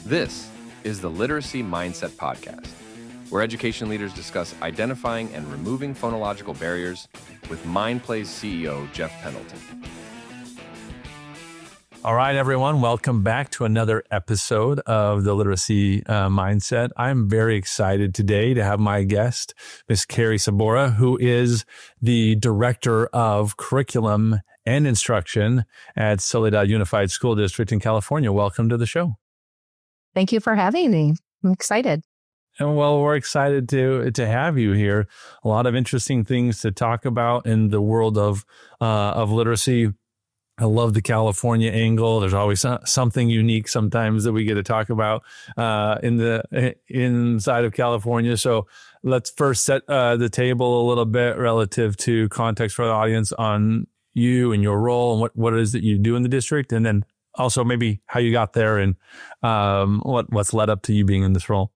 This is the Literacy Mindset Podcast, where education leaders discuss identifying and removing phonological barriers with Mindplay's CEO, Jeff Pendleton. All right, everyone, welcome back to another episode of the Literacy Mindset. I'm very excited today to have my guest, Miss Carrie Sebora, who is the Director of Curriculum and Instruction at Soledad Unified School District in California. Welcome to the show. Thank you for having me. I'm excited. And well, we're excited to have you here. A lot of interesting things to talk about in the world of literacy. I love the California angle. There's always something unique sometimes that we get to talk about inside of California. So let's first set the table a little bit relative to context for the audience on you and your role and what it is that you do in the district, and then also maybe how you got there and what's led up to you being in this role.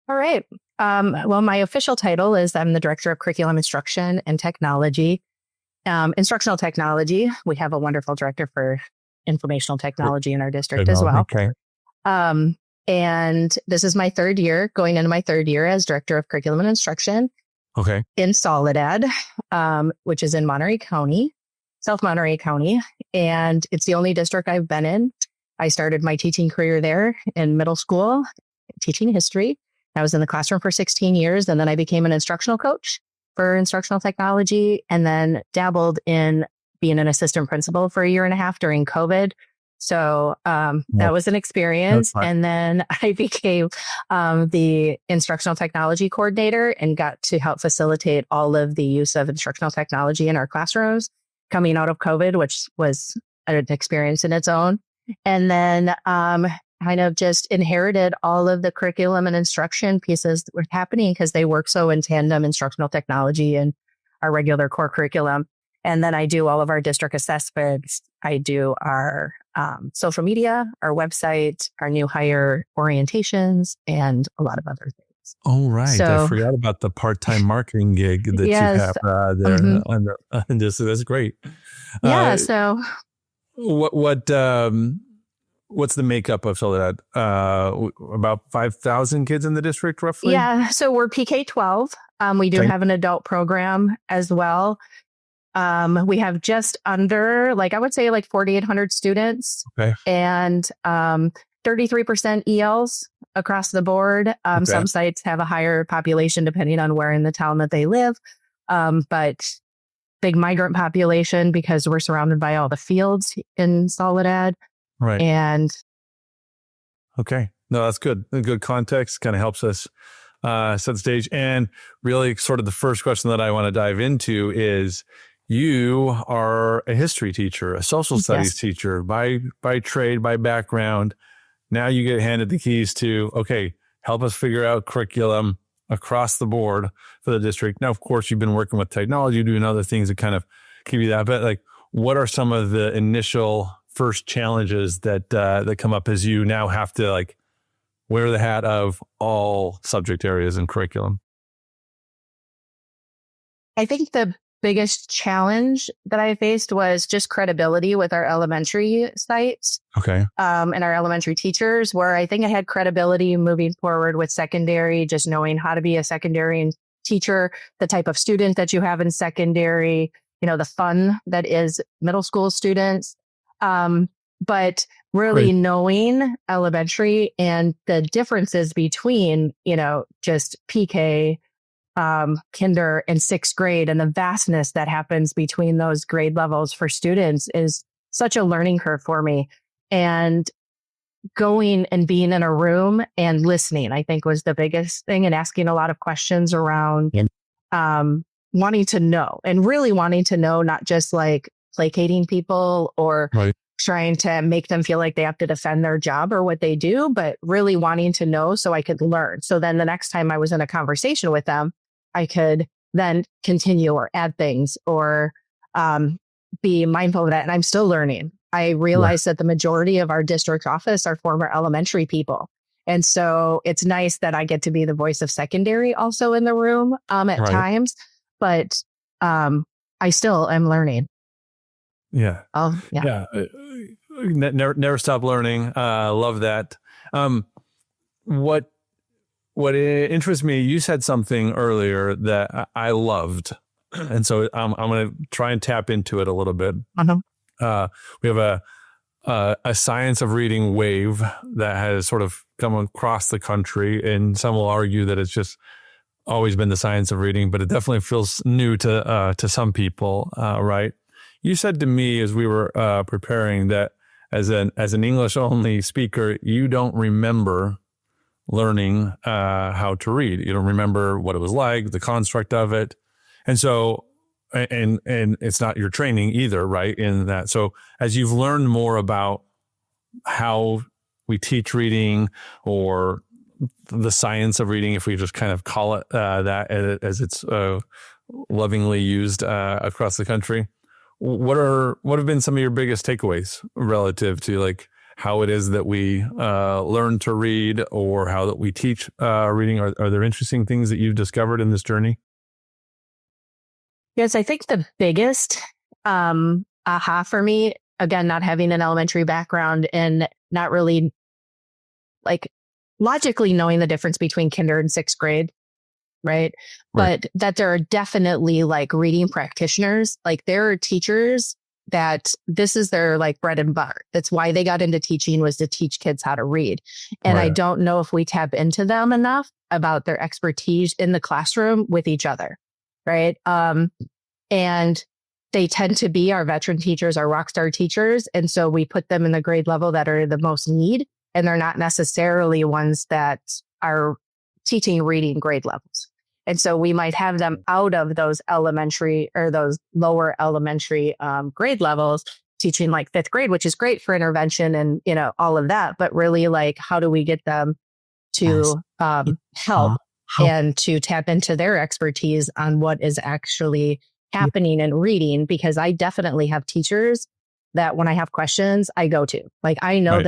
All right. Well, my official title is I'm the Director of Curriculum Instruction and Technology. Instructional technology. We have a wonderful director for informational technology in our district as well. Okay. And this is my third year, going into my third year as Director of Curriculum and Instruction. Okay. In Soledad, which is in Monterey County, South Monterey County. And it's the only district I've been in. I started my teaching career there in middle school, teaching history. I was in the classroom for 16 years, and then I became an instructional coach for instructional technology, and then dabbled in being an assistant principal for a year and a half during COVID. So that was an experience. And then I became the instructional technology coordinator and got to help facilitate all of the use of instructional technology in our classrooms coming out of COVID, which was an experience in its own. And then kind of just inherited all of the curriculum and instruction pieces that were happening because they work so in tandem, instructional technology and our regular core curriculum. And then I do all of our district assessments. I do our social media, our website, our new hire orientations, and a lot of other things. Oh, right. So, I forgot about the part-time marketing gig that yes, you have there. Mm-hmm. That's great. Yeah. So what's the makeup of Soledad? About 5,000 kids in the district, roughly? Yeah. So we're PK-12. We do have an adult program as well. We have just under, I would say 4,800 students. Okay. And 33% ELs across the board. Some sites have a higher population depending on where in the town that they live. But big migrant population because we're surrounded by all the fields in Soledad. Right. And okay. No, that's good. Good context kind of helps us set the stage. And really sort of the first question that I want to dive into is you are a history teacher, a social studies teacher by trade, by background. Now you get handed the keys to, okay, help us figure out curriculum across the board for the district. Now, of course, you've been working with technology, doing other things that kind of give you that. But what are some of the initial first challenges that come up as you now have to wear the hat of all subject areas and curriculum? I think the biggest challenge that I faced was just credibility with our elementary sites. Okay. And our elementary teachers, where I think I had credibility moving forward with secondary, just knowing how to be a secondary teacher, the type of student that you have in secondary, the fun that is middle school students. But really knowing elementary and the differences between, just PK, kinder and sixth grade and the vastness that happens between those grade levels for students is such a learning curve for me. And going and being in a room and listening, I think was the biggest thing, and asking a lot of questions around, wanting to know and really wanting to know, not just placating people or trying to make them feel like they have to defend their job or what they do, but really wanting to know so I could learn. So then the next time I was in a conversation with them, I could then continue or add things or be mindful of that. And I'm still learning. I realized that the majority of our district office are former elementary people. And so it's nice that I get to be the voice of secondary also in the room at times, but I still am learning. Yeah. Oh, yeah. Yeah. Never stop learning. Love that. What interests me, you said something earlier that I loved. And so I'm going to try and tap into it a little bit. We have a science of reading wave that has sort of come across the country, and some will argue that it's just always been the science of reading, but it definitely feels new to some people, right? You said to me as we were preparing that as an English only speaker, you don't remember learning how to read. You don't remember what it was like, the construct of it, and so. And it's not your training either, right? In that. So as you've learned more about how we teach reading or the science of reading, if we just kind of call it that as it's lovingly used across the country, what have been some of your biggest takeaways relative to like how it is that we learn to read or how that we teach reading? Are there interesting things that you've discovered in this journey? Yes, I think the biggest aha for me, again, not having an elementary background and not really like logically knowing the difference between kinder and sixth grade, right? But that there are definitely like reading practitioners, like there are teachers that this is their like bread and butter. That's why they got into teaching, was to teach kids how to read. And I don't know if we tap into them enough about their expertise in the classroom with each other. Right. And they tend to be our veteran teachers, our rock star teachers. And so we put them in the grade level that are the most need. And they're not necessarily ones that are teaching reading grade levels. And so we might have them out of those elementary or those lower elementary grade levels, teaching like fifth grade, which is great for intervention and, you know, all of that. But really, like, how do we get them to help and to tap into their expertise on what is actually happening in reading? Because I definitely have teachers that when I have questions, I go to. Like, I know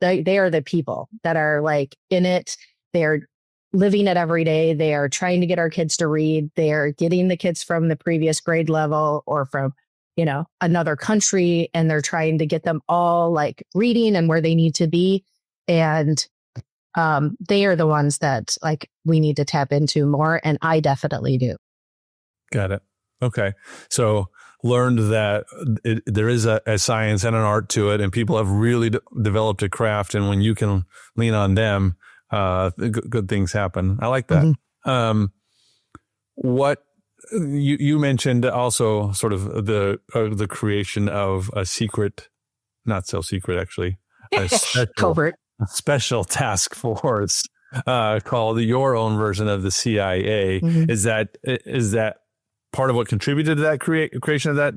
they are the people that are like in it. They're living it every day. They are trying to get our kids to read. They're getting the kids from the previous grade level or from, you know, another country. And they're trying to get them all like reading and where they need to be. And they are the ones that like we need to tap into more. And I definitely do. Got it. Okay. So learned that there is a science and an art to it, and people have really developed a craft. And when you can lean on them, good things happen. I like that. What you mentioned also sort of the creation of a secret, not so secret actually, covert. A special task force called your own version of the CIA. Is that part of what contributed to that creation of that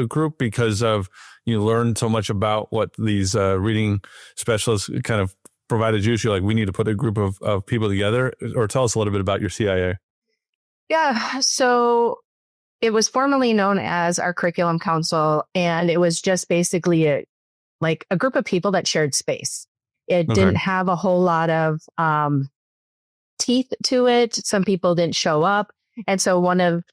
group, because of you learned so much about what these reading specialists kind of provided you? So you're like, we need to put a group of people together. Or tell us a little bit about your CIA. Yeah. So it was formerly known as our curriculum council, and it was just basically a group of people that shared space. It didn't have a whole lot of teeth to it. Some people didn't show up. And so one of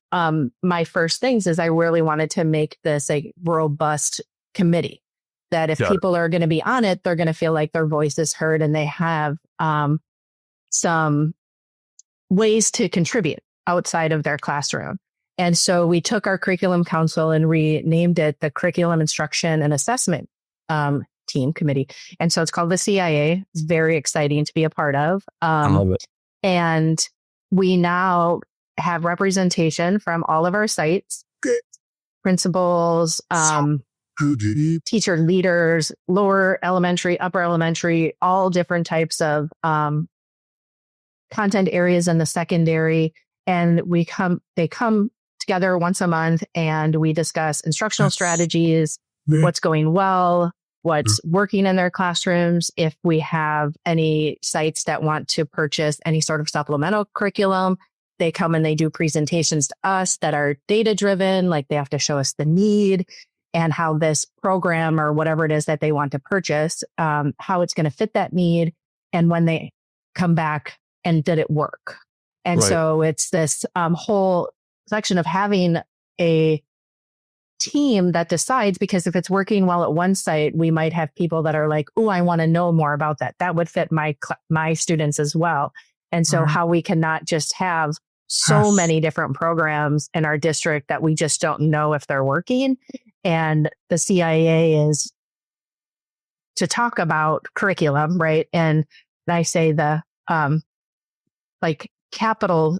my first things is I really wanted to make this a robust committee that if people are going to be on it, they're going to feel like their voice is heard and they have some ways to contribute outside of their classroom. And so we took our curriculum council and renamed it the Curriculum Instruction and Assessment Team Committee. And so it's called the CIA. It's very exciting to be a part of. I love it. And we now have representation from all of our sites, principals, teacher leaders, lower elementary, upper elementary, all different types of content areas in the secondary. And they come together once a month and we discuss instructional strategies, what's going well, what's working in their classrooms. If we have any sites that want to purchase any sort of supplemental curriculum, they come and they do presentations to us that are data driven, like they have to show us the need and how this program or whatever it is that they want to purchase, how it's going to fit that need, and when they come back and did it work. And so it's this whole section of having a team that decides, because if it's working well at one site, we might have people that are like, oh, I want to know more about that. That would fit my students as well. And so how we cannot just have so many different programs in our district that we just don't know if they're working. And the CIA is to talk about curriculum, right? And I say the like capital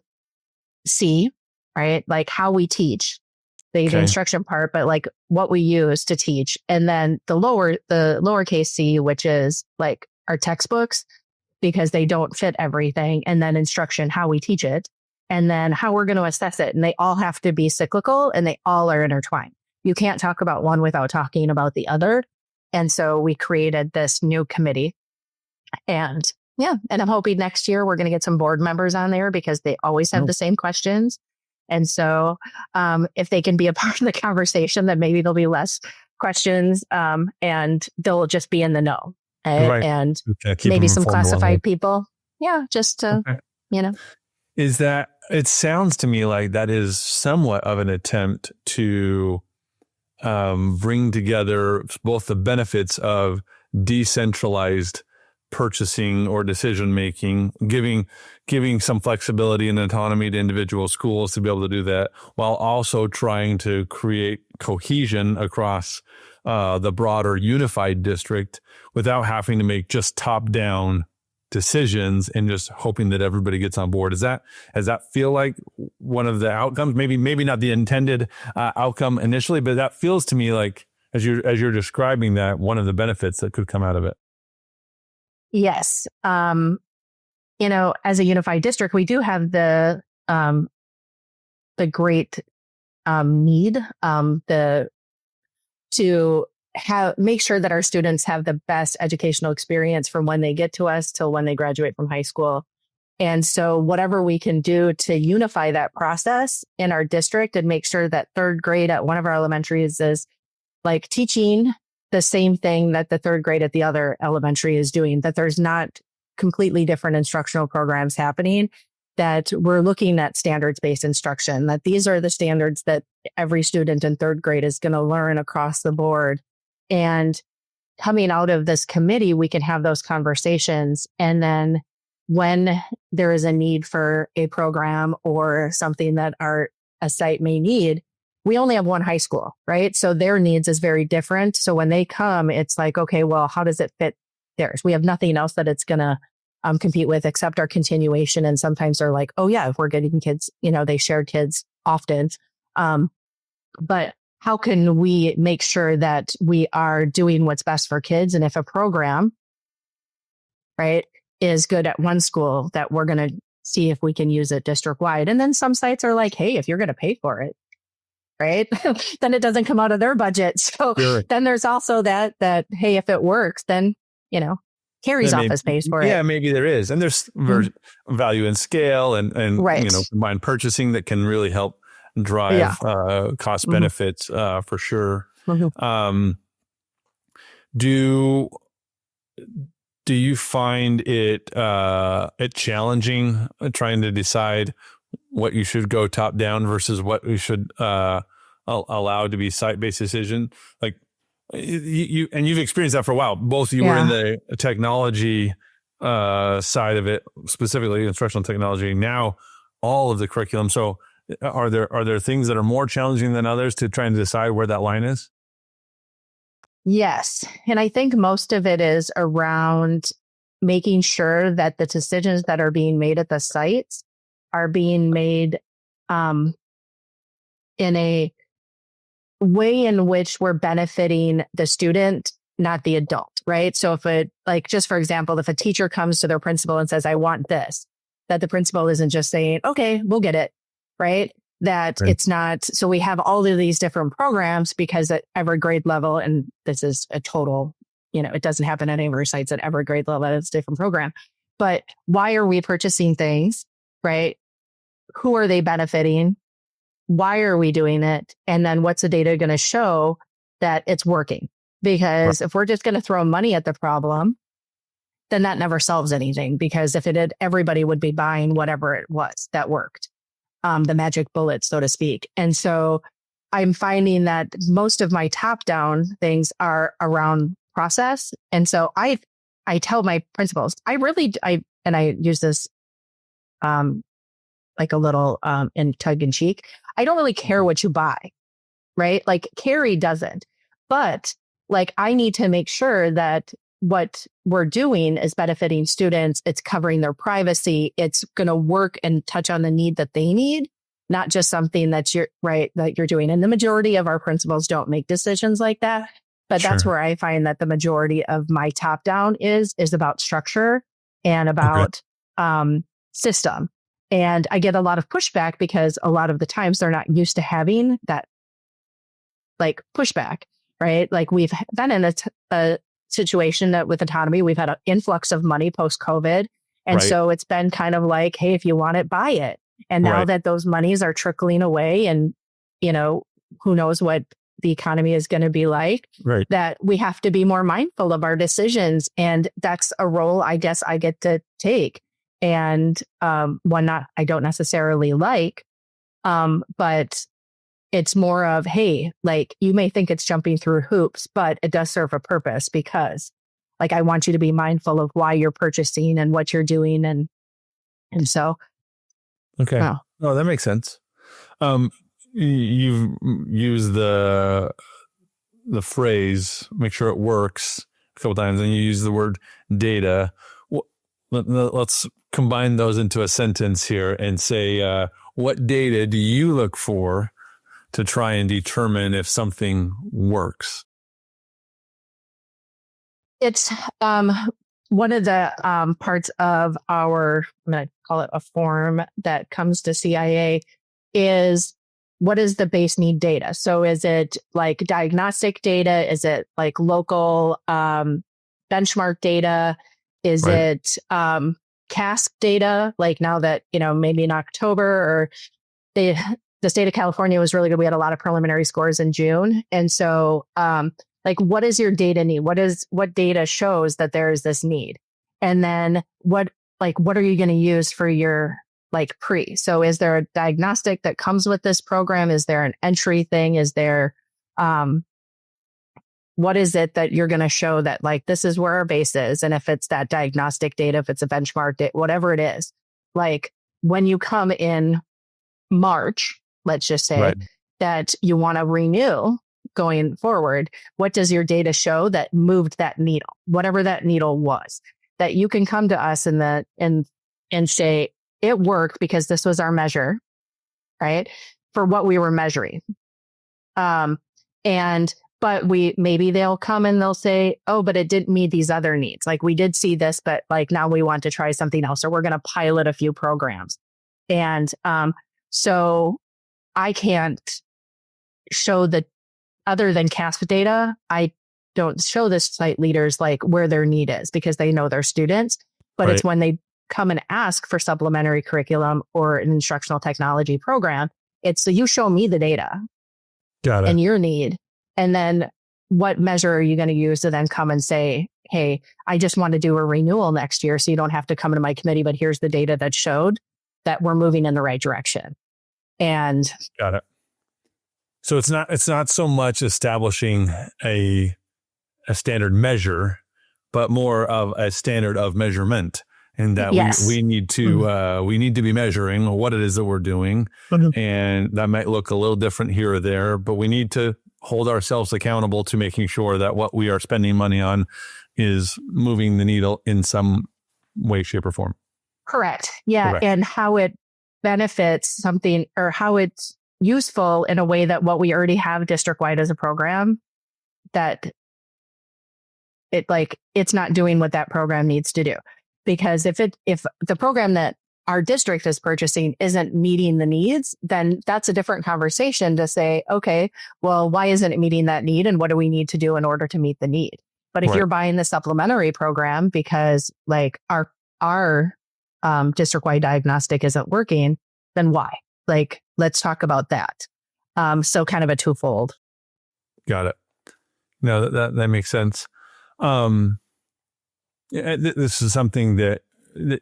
C, right? Like how we teach, the instruction part, but like what we use to teach. And then the lowercase c, which is like our textbooks, because they don't fit everything. And then instruction, how we teach it, and then how we're going to assess it. And they all have to be cyclical and they all are intertwined. You can't talk about one without talking about the other. And so we created this new committee. And I'm hoping next year we're going to get some board members on there because they always have the same questions. And so if they can be a part of the conversation, then maybe there'll be less questions and they'll just be in the know. Right. And maybe some classified people. Yeah, just to, Is that, it sounds to me like that is somewhat of an attempt to bring together both the benefits of decentralized purchasing or decision making, giving some flexibility and autonomy to individual schools to be able to do that, while also trying to create cohesion across the broader unified district without having to make just top-down decisions and just hoping that everybody gets on board. Does that feel like one of the outcomes? Maybe not the intended outcome initially, but that feels to me like, as you're describing that, one of the benefits that could come out of it. Yes. As a unified district, we do have the great need to make sure that our students have the best educational experience from when they get to us till when they graduate from high school. And so whatever we can do to unify that process in our district and make sure that third grade at one of our elementaries is like teaching the same thing that the third grade at the other elementary is doing, that there's not completely different instructional programs happening, that we're looking at standards-based instruction, that these are the standards that every student in third grade is going to learn across the board. And coming out of this committee, we can have those conversations. And then when there is a need for a program or something that a site may need, we only have one high school, right? So their needs is very different. So when they come, it's like, okay, well, how does it fit theirs? We have nothing else that it's going to compete with except our continuation. And sometimes they're like, oh yeah, if we're getting kids, they share kids often. But how can we make sure that we are doing what's best for kids? And if a program, right, is good at one school, that we're going to see if we can use it district wide. And then some sites are like, hey, if you're going to pay for it, right, then it doesn't come out of their budget. So then there's also that, hey, if it works, then, Carrie's office pays for it. Yeah, maybe there is. And there's value in scale and combined purchasing that can really help drive cost benefits for sure. Do you find it challenging trying to decide what you should go top down versus what we should allow to be site-based decision? Like you've experienced that for a while. Both of you were in the technology side of it, specifically instructional technology. Now all of the curriculum. So are there things that are more challenging than others to try and decide where that line is? Yes. And I think most of it is around making sure that the decisions that are being made at the sites are being made in a way in which we're benefiting the student, not the adult, right? So if just for example, if a teacher comes to their principal and says, I want this, that the principal isn't just saying, okay, we'll get it, right? It's not. So we have all of these different programs because at every grade level, and this is a total, it doesn't happen at any of our sites at every grade level, it's a different program. But why are we purchasing things, right? Who are they benefiting? Why are we doing it? And then what's the data going to show that it's working? Because if we're just going to throw money at the problem, then that never solves anything. Because if it did, everybody would be buying whatever it was that worked. The magic bullet, so to speak. And so I'm finding that most of my top-down things are around process. And so I tell my principals, I use this like a little in tug in cheek. I don't really care what you buy, right? Like Carrie doesn't, but like I need to make sure that what we're doing is benefiting students. It's covering their privacy. It's going to work and touch on the need that they need, not just something that you're doing. And the majority of our principals don't make decisions like that. But that's where I find that the majority of my top down is about structure and about system. And I get a lot of pushback because a lot of the times they're not used to having that like pushback, right? Like we've been in a situation that with autonomy, we've had an influx of money post-COVID. And so it's been kind of like, hey, if you want it, buy it. And now that those monies are trickling away and, who knows what the economy is going to be like, that we have to be more mindful of our decisions. And that's a role I guess I get to take. And one I don't necessarily like, but it's more of, hey, like you may think it's jumping through hoops, but it does serve a purpose because like I want you to be mindful of why you're purchasing and what you're doing. And so. Okay. No, that makes sense. You've used the phrase, make sure it works a couple times, and you use the word data. Let's combine those into a sentence here and say, what data do you look for to try and determine if something works? It's one of the parts of our, I'm going to call it a form that comes to CIA is what is the base need data? So is it like diagnostic data? Is it like local benchmark data? Is it CASP data? Like now that, maybe in October or the state of California was really good. We had a lot of preliminary scores in June. And so like, what is your data need? What data shows that there is this need? And then what are you going to use for your like pre? So is there a diagnostic that comes with this program? Is there an entry thing? Is there, what is it that you're going to show that like, this is where our base is? And if it's that diagnostic data, if it's a benchmark data, whatever it is, like when you come in March, let's just say that you want to renew going forward, what does your data show that moved that needle, whatever that needle was, that you can come to us and say, it worked because this was our measure, right? For what we were measuring. But maybe they'll come and they'll say, oh, but it didn't meet these other needs. Like we did see this, but like now we want to try something else, or we're going to pilot a few programs. And so I can't show other than CASP data, I don't show the site leaders like where their need is because they know their students, but it's when they come and ask for supplementary curriculum or an instructional technology program, it's so you show me the data and your need. And then what measure are you going to use to then come and say, hey, I just want to do a renewal next year. So you don't have to come to my committee, but here's the data that showed that we're moving in the right direction. And got it. So it's not so much establishing a standard measure, but more of a standard of measurement. And that we need to be measuring what it is that we're doing. And that might look a little different here or there, but we need to hold ourselves accountable to making sure that what we are spending money on is moving the needle in some way, shape, or form. Correct. Yeah. Correct. And how it benefits something or how it's useful in a way that what we already have district-wide as a program, that it's not doing what that program needs to do. Because if the program that our district is purchasing isn't meeting the needs, then that's a different conversation to say, okay, well, why isn't it meeting that need? And what do we need to do in order to meet the need? But if you're buying the supplementary program because like our district-wide diagnostic isn't working, then why? Like, let's talk about that. So kind of a twofold. Got it. No, that makes sense. This is something that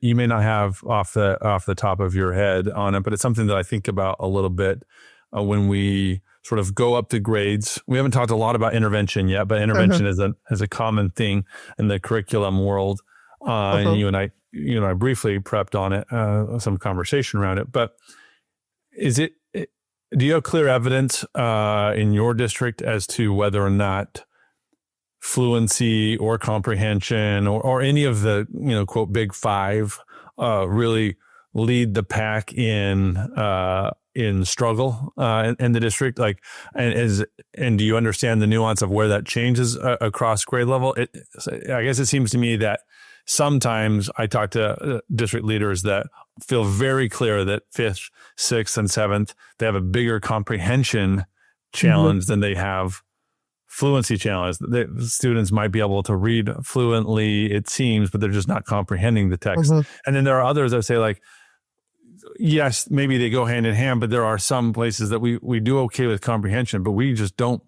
you may not have off the top of your head on it, but it's something that I think about a little bit. when we sort of go up the grades. We haven't talked a lot about intervention yet, but intervention is a common thing in the curriculum world. And you and I briefly prepped on it, some conversation around it. But do you have clear evidence in your district as to whether or not fluency or comprehension or any of the, quote, big five really lead the pack in struggle in the district? Like, and do you understand the nuance of where that changes across grade level? I guess it seems to me that sometimes I talk to district leaders that feel very clear that 5th, 6th, and 7th, they have a bigger comprehension challenge than they have fluency challenge. The students might be able to read fluently, it seems, but they're just not comprehending the text. And then there are others that say, like, yes, maybe they go hand in hand, but there are some places that we do okay with comprehension, but we just don't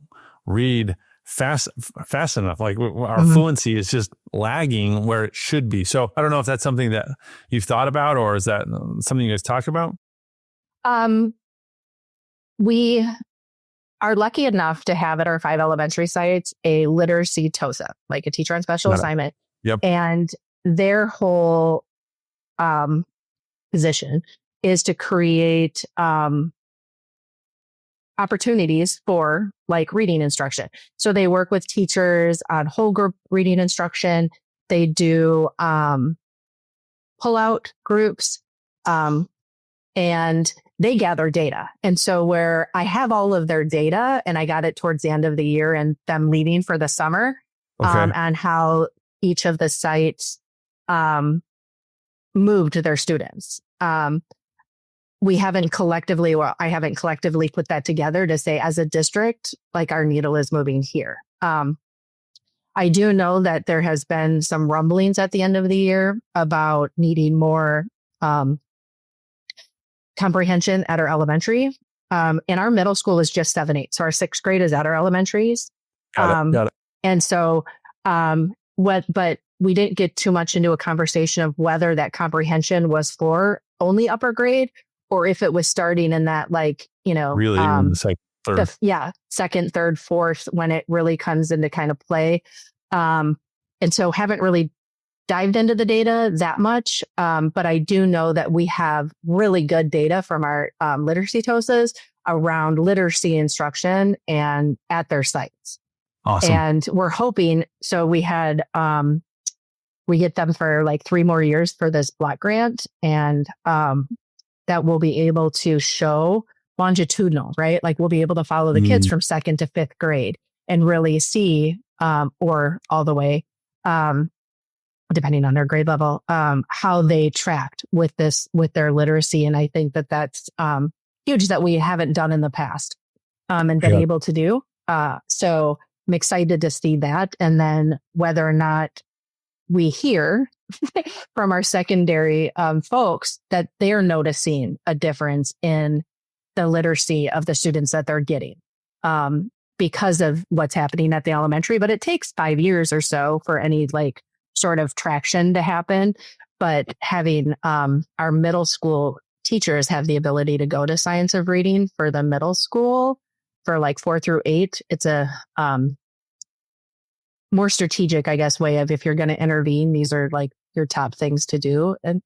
read fast enough. Like our fluency is just lagging where it should be. So I don't know if that's something that you've thought about, or is that something you guys talk about? We are lucky enough to have at our 5 elementary sites a literacy TOSA, like a teacher on special assignment. Yep. And their whole position is to create opportunities for like reading instruction. So they work with teachers on whole group reading instruction. They do pull-out groups, and they gather data. And so where I have all of their data, and I got it towards the end of the year and them leaving for the summer, and how each of the sites moved their students. We haven't collectively, or I haven't collectively put that together to say as a district, like our needle is moving here. I do know that there has been some rumblings at the end of the year about needing more comprehension at our elementary. And our middle school is just 7-8. So our 6th grade is at our elementaries. Got it. And so, but we didn't get too much into a conversation of whether that comprehension was for only upper grade, or if it was starting in that, like, really the second, third. Second, third, fourth, when it really comes into kind of play. And so haven't really dived into the data that much. But I do know that we have really good data from our literacy TOSAs around literacy instruction and at their sites. Awesome. And we're hoping, so we had, we get them for like 3 more years for this block grant, and that we'll be able to show longitudinal, right? Like we'll be able to follow the kids from 2nd to 5th grade and really see, or all the way, depending on their grade level, how they tracked with their literacy. And I think that that's huge that we haven't done in the past and been able to do. So I'm excited to see that. And then whether or not we hear from our secondary folks that they're noticing a difference in the literacy of the students that they're getting because of what's happening at the elementary. But it takes 5 years or so for any like sort of traction to happen. But having our middle school teachers have the ability to go to science of reading for the middle school for like 4 through 8, it's a more strategic, I guess, way of if you're going to intervene, these are like your top things to do and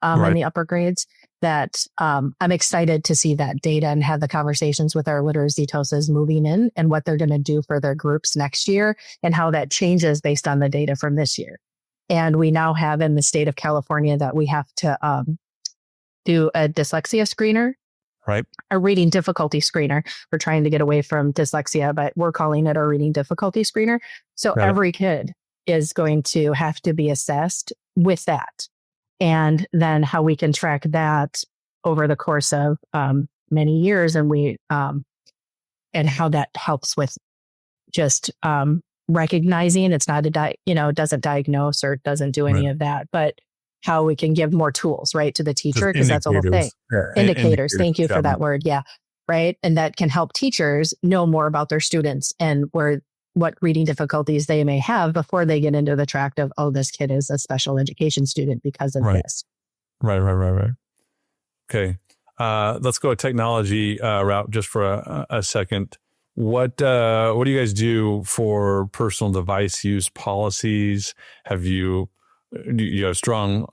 in the upper grades. That I'm excited to see that data and have the conversations with our literacy TOSAs moving in and what they're going to do for their groups next year and how that changes based on the data from this year. And we now have in the state of California that we have to do a dyslexia screener. Right. A reading difficulty screener. We're trying to get away from dyslexia, but we're calling it a reading difficulty screener. So every kid is going to have to be assessed with that. And then how we can track that over the course of many years. And and how that helps with just recognizing it's not it doesn't diagnose or doesn't do any of that, but how we can give more tools, right, to the teacher, because that's the whole thing. Indicators. Thank you for that word. Yeah. Right. And that can help teachers know more about their students and what reading difficulties they may have before they get into the tract of, oh, this kid is a special education student because of this. Right. Okay. let's go a technology route just for a second. What do you guys do for personal device use policies? Do you have strong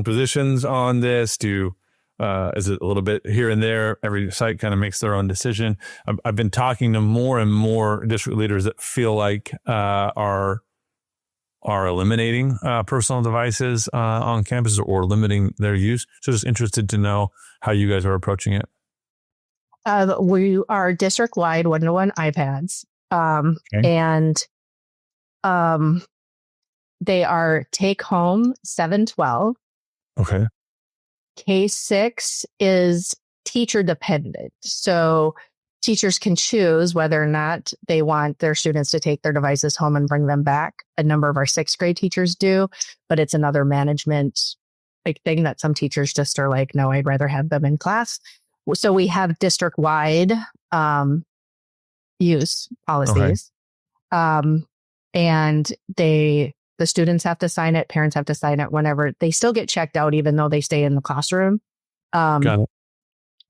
positions on this? Is it a little bit here and there? Every site kind of makes their own decision. I've been talking to more and more district leaders that feel like are eliminating personal devices on campuses or limiting their use. So just interested to know how you guys are approaching it. We are district-wide 1-to-1 iPads, and they are take-home 7-12. Okay. K-6 is teacher-dependent. So teachers can choose whether or not they want their students to take their devices home and bring them back. A number of our 6th grade teachers do, but it's another management thing that some teachers just are like, no, I'd rather have them in class. So we have district-wide use policies, and the students have to sign it, parents have to sign it whenever. They still get checked out, even though they stay in the classroom. Got it.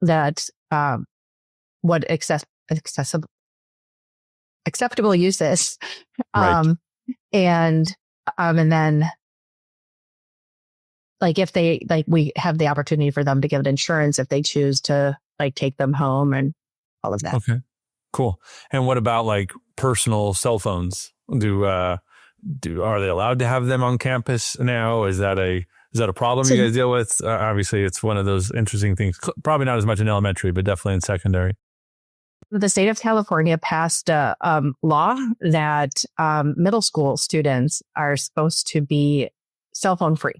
That what acceptable use is, Right. and then. Like if they, we have the opportunity for them to give it insurance if they choose to take them home and all of that. Okay, cool. And what about personal cell phones? Are they allowed to have them on campus now? Is that a problem you guys deal with? Obviously, it's one of those interesting things. Probably not as much in elementary, but definitely in secondary. The state of California passed a law that middle school students are supposed to be cell phone free.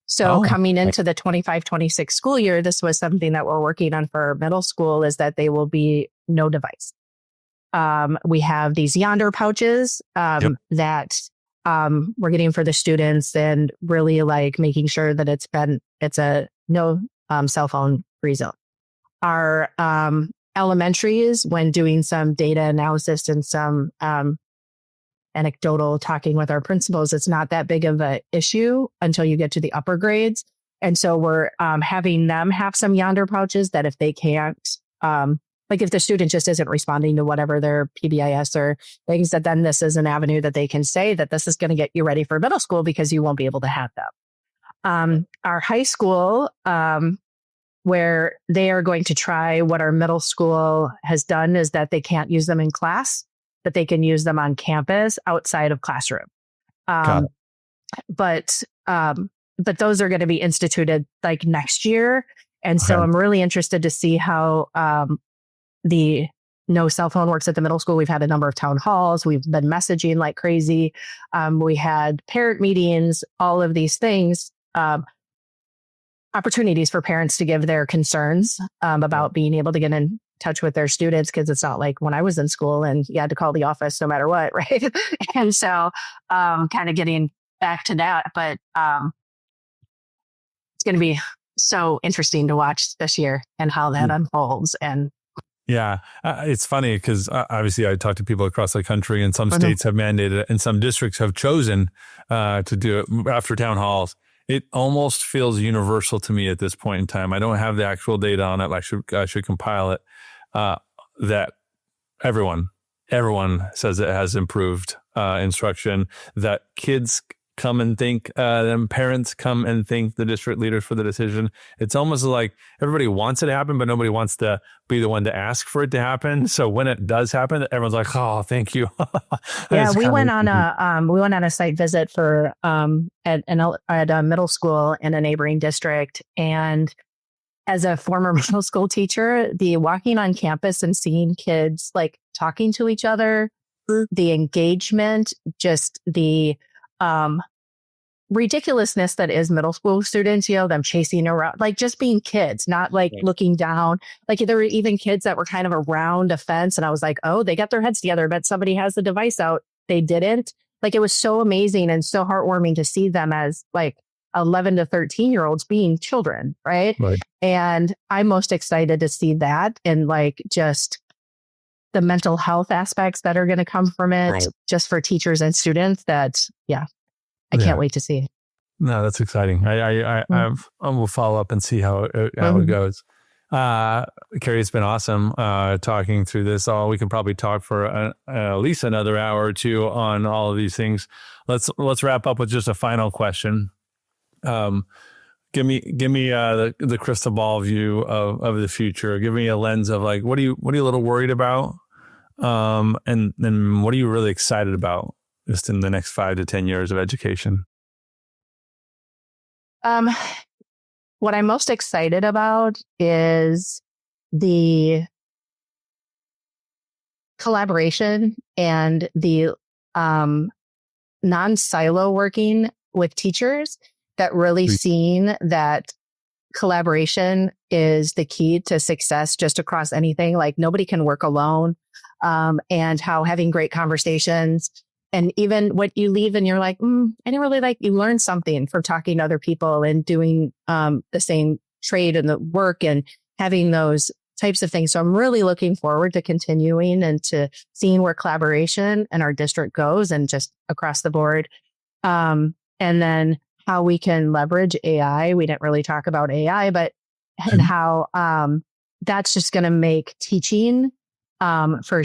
So coming into the 25-26 school year, this was something that we're working on for middle school, is that they will be no device. We have these Yonder pouches that we're getting for the students, and really making sure that it's a no cell phone free zone. Our elementaries, when doing some data analysis and some anecdotal talking with our principals, it's not that big of an issue until you get to the upper grades. And so we're having them have some Yonder pouches that if they can't, if the student just isn't responding to whatever their PBIS or things, that then this is an avenue that they can say that this is going to get you ready for middle school because you won't be able to have them. Our high school, where they are going to try what our middle school has done, is that they can't use them in class, but they can use them on campus outside of classroom. But those are going to be instituted next year. And so I'm really interested to see how the no cell phone works at the middle school. We've had a number of town halls. We've been messaging like crazy. We had parent meetings, all of these things, opportunities for parents to give their concerns about being able to get in touch with their students, because it's not like when I was in school and you had to call the office no matter what, right? And so kind of getting back to that, but it's going to be so interesting to watch this year and how that unfolds. And yeah, it's funny because obviously I talk to people across the country, and some states have mandated it and some districts have chosen to do it after town halls. It almost feels universal to me at this point in time. I don't have the actual data on it. I should compile it. That everyone says it has improved instruction, that kids come and thank them, parents come and thank the district leaders for the decision. It's almost like everybody wants it to happen, but nobody wants to be the one to ask for it to happen. So when it does happen, everyone's like, "Oh, thank you." Yeah, we went on a site visit for at a middle school in a neighboring district, and as a former middle school teacher, the walking on campus and seeing kids talking to each other, the engagement, just the ridiculousness that is middle school students, them chasing around, just being kids, not looking down. There were even kids that were kind of around a fence, and I was like, oh, they got their heads together, but somebody has the device out. They didn't. It was so amazing and so heartwarming to see them as 11 to 13-year-olds being children, right? And I'm most excited to see that, and just the mental health aspects that are going to come from it, just for teachers and students. I can't wait to see. No, that's exciting. I will follow up and see how it goes. Carrie, it's been awesome talking through this. We can probably talk for at least another hour or two on all of these things. Let's wrap up with just a final question. Give me the crystal ball view of the future. Give me a lens of like, what are you a little worried about? And then what are you really excited about just in the next 5 to 10 years of education? What I'm most excited about is the collaboration and the non-silo working with teachers that really seen that collaboration is the key to success just across anything. Like nobody can work alone, and how having great conversations and even what you leave and you're like, I didn't really like, you learn something from talking to other people and doing the same trade and the work and having those types of things. So I'm really looking forward to continuing and to seeing where collaboration in our district goes and just across the board. And then how we can leverage AI. We didn't really talk about AI, but and how that's just going to make teaching for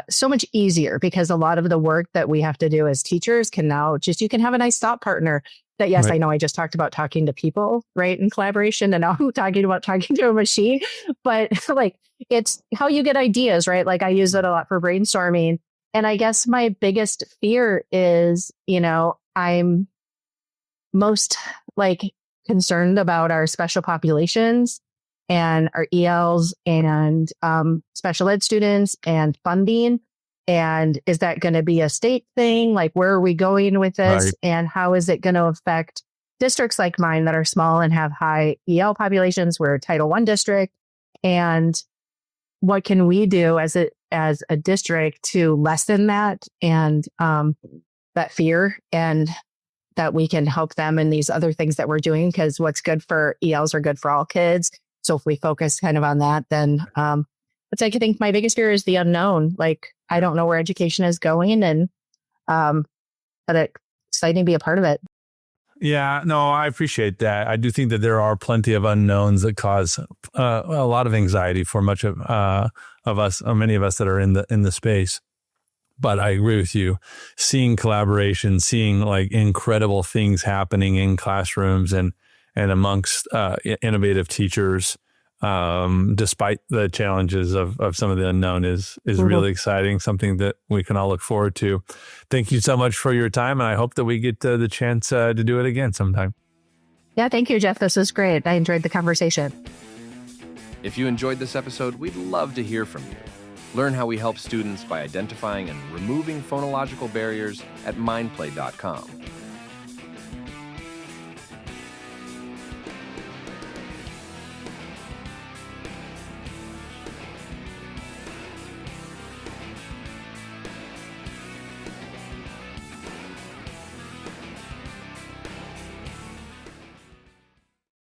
so much easier, because a lot of the work that we have to do as teachers can now you can have a nice thought partner that, yes, right. I know I just talked about talking to people, right, in collaboration, and now I'm talking about talking to a machine, but like it's how you get ideas, right? Like I use it a lot for brainstorming. And I guess my biggest fear is, I'm most concerned about our special populations and our ELs and special ed students and funding. And is that going to be a state thing? Like, where are we going with this? Right. And how is it going to affect districts like mine that are small and have high EL populations? We're a Title I district. And what can we do as a district to lessen that and that fear, and that we can help them in these other things that we're doing? Because what's good for ELs are good for all kids. So if we focus kind of on that, then it's like, I think my biggest fear is the unknown. Like, I don't know where education is going, and but it's exciting to be a part of it. Yeah, no, I appreciate that. I do think that there are plenty of unknowns that cause a lot of anxiety for much of us, or many of us that are in the space. But I agree with you. Seeing collaboration, seeing like incredible things happening in classrooms and amongst innovative teachers, despite the challenges of some of the unknown, is really exciting. Something that we can all look forward to. Thank you so much for your time, and I hope that we get the chance to do it again sometime. Yeah, thank you, Jeff. This was great. I enjoyed the conversation. If you enjoyed this episode, we'd love to hear from you. Learn how we help students by identifying and removing phonological barriers at mindplay.com.